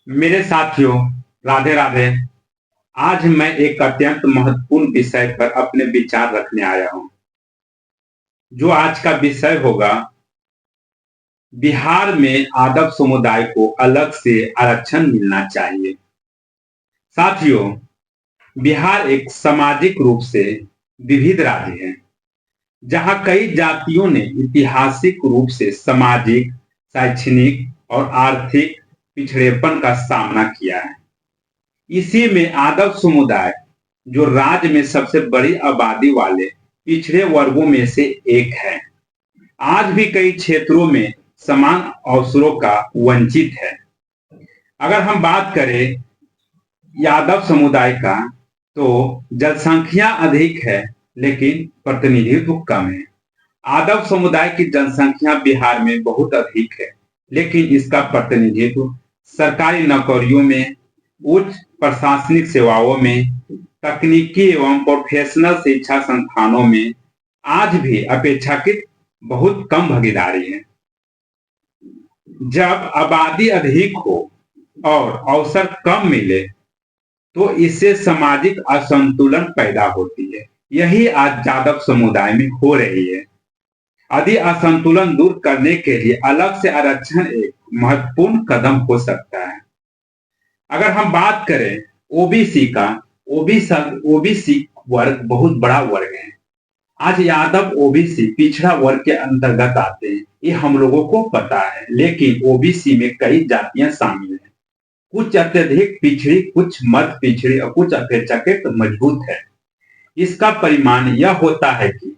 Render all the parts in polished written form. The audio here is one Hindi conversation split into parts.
मेरे साथियों, राधे राधे। आज मैं एक अत्यंत महत्वपूर्ण विषय पर अपने विचार रखने आया हूं। जो आज का विषय होगा, बिहार में आदव समुदाय को अलग से आरक्षण मिलना चाहिए। साथियों, बिहार एक सामाजिक रूप से विविध राज्य है, जहां कई जातियों ने ऐतिहासिक रूप से सामाजिक, शैक्षणिक और आर्थिक पिछड़ेपन का सामना किया है। इसी में आदव समुदाय, जो राज्य में सबसे बड़ी आबादी वाले पिछड़े वर्गों में से एक है, आज भी कई क्षेत्रों में समान अवसरों का वंचित है। अगर हम बात करें यादव समुदाय का, तो जनसंख्या अधिक है लेकिन प्रतिनिधित्व कम है। आदव समुदाय की जनसंख्या बिहार में बहुत अधिक है, लेकिन इसका प्रतिनिधित्व सरकारी नौकरियों में, उच्च प्रशासनिक सेवाओं में, तकनीकी एवं प्रोफेशनल शिक्षा संस्थानों में आज भी अपेक्षाकृत बहुत कम भागीदारी है। जब आबादी अधिक हो और अवसर कम मिले, तो इससे सामाजिक असंतुलन पैदा होती है। यही आज यादव समुदाय में हो रही है। यदि असंतुलन दूर करने के लिए अलग से आरक्षण एक महत्वपूर्ण कदम हो सकता है। अगर हम बात करें ओबीसी का, ओबीसी वर्ग बहुत बड़ा वर्ग है। आज यादव ओबीसी पिछड़ा वर्ग के अंतर्गत आते हैं, ये हम लोगों को पता है। लेकिन ओबीसी में कई जातियां शामिल हैं, कुछ अत्यधिक पिछड़ी, कुछ मध्य पिछड़ी और कुछ अपेक्षाकृत मजबूत है। इसका परिमाण यह होता है कि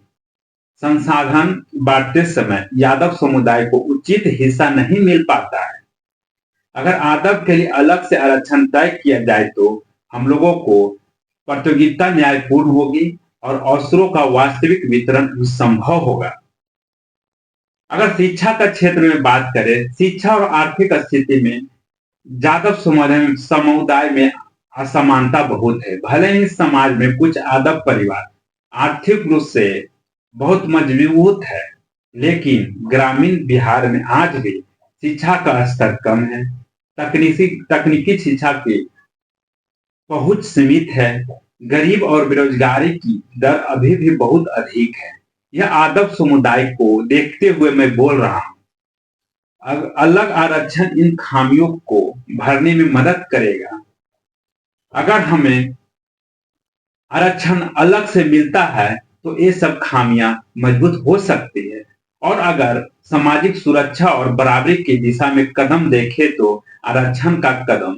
संसाधन बांटते समय यादव समुदाय को उचित हिस्सा नहीं मिल पाता है। अगर आदव के लिए अलग से आरक्षण तय किया जाए, तो हम लोगों को प्रतियोगिता न्यायपूर्ण होगी और अवसरों का वास्तविक वितरण संभव होगा। अगर शिक्षा का क्षेत्र में बात करें, शिक्षा और आर्थिक स्थिति में यादव समुदाय में असमानता बहुत है। भले ही समाज में कुछ आदव परिवार आर्थिक रूप से बहुत मजबूत है, लेकिन ग्रामीण बिहार में आज भी शिक्षा का स्तर कम है। तकनीकी शिक्षा की पहुंच सीमित है। गरीब और बेरोजगारी की दर अभी भी बहुत अधिक है। यह आदव समुदाय को देखते हुए मैं बोल रहा हूं, अलग आरक्षण इन खामियों को भरने में मदद करेगा। अगर हमें आरक्षण अलग से मिलता है, तो ये सब खामियां मजबूत हो सकती है। और अगर सामाजिक सुरक्षा और बराबरी की दिशा में कदम देखें, तो आरक्षण का कदम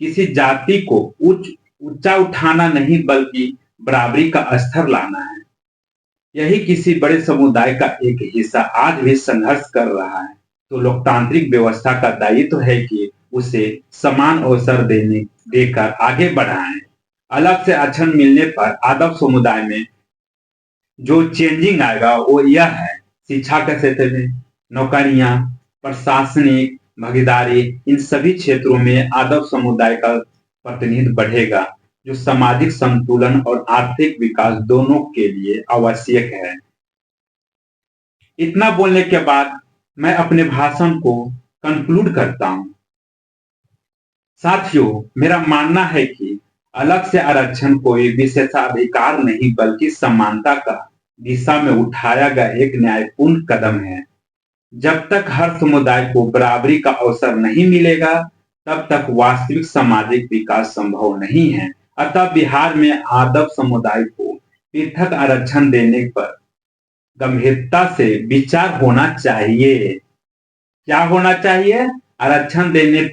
किसी जाति को ऊंचा उठाना नहीं, बल्कि बराबरी का स्तर लाना है। यही किसी बड़े समुदाय का एक हिस्सा आज भी संघर्ष कर रहा है। तो लोकतांत्रिक व्यवस्था का दायित्व है कि उसे समान अवसर देकर आगे बढ़ाएं। अलग से आरक्षण मिलने पर आदव समुदाय में जो चेंजिंग आएगा, वो यह है: शिक्षा के क्षेत्र में, नौकरियां, प्रशासनिक भागीदारी, इन सभी क्षेत्रों में आदव समुदाय का प्रतिनिधित्व बढ़ेगा, जो सामाजिक संतुलन और आर्थिक विकास दोनों के लिए आवश्यक है। इतना बोलने के बाद मैं अपने भाषण को कंक्लूड करता हूं। साथियों, मेरा मानना है कि अलग से आरक्षण कोई विशेषाधिकार नहीं, बल्कि समानता का दिशा में उठाया गया एक न्यायपूर्ण कदम है। जब तक हर समुदाय को बराबरी का अवसर नहीं मिलेगा, तब तक वास्तविक सामाजिक विकास संभव नहीं है। अतः बिहार में आदव समुदाय को पृथक आरक्षण देने पर गंभीरता से विचार होना चाहिए। क्या होना चाहिए? आरक्षण देने